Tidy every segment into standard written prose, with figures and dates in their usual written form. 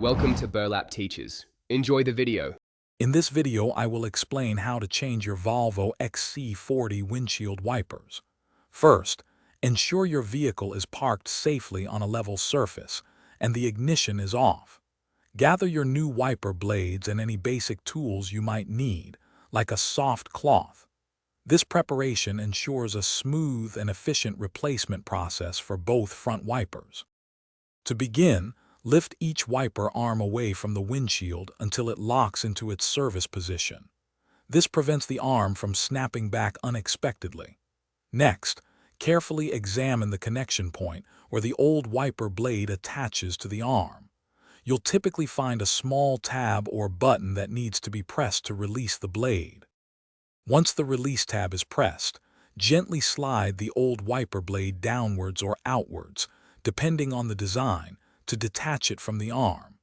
Welcome to Burlap Teachers. Enjoy the video. In this video, I will explain how to change your Volvo XC40 windshield wipers. First, ensure your vehicle is parked safely on a level surface and the ignition is off. Gather your new wiper blades and any basic tools you might need, like a soft cloth. This preparation ensures a smooth and efficient replacement process for both front wipers. To begin, lift each wiper arm away from the windshield until it locks into its service position. This prevents the arm from snapping back unexpectedly. Next, carefully examine the connection point where the old wiper blade attaches to the arm. You'll typically find a small tab or button that needs to be pressed to release the blade. Once the release tab is pressed, gently slide the old wiper blade downwards or outwards, depending on the design, to detach it from the arm.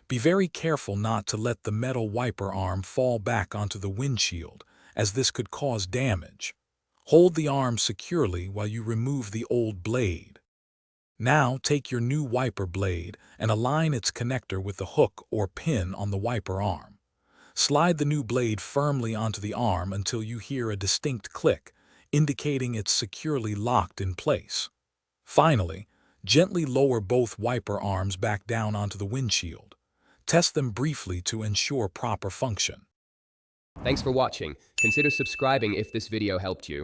Be very careful not to let the metal wiper arm fall back onto the windshield, as this could cause damage. Hold the arm securely while you remove the old blade. Now take your new wiper blade and align its connector with the hook or pin on the wiper arm. Slide the new blade firmly onto the arm until you hear a distinct click, indicating it's securely locked in place. Finally, gently lower both wiper arms back down onto the windshield. Test them briefly to ensure proper function. Thanks for watching. Consider subscribing if this video helped you.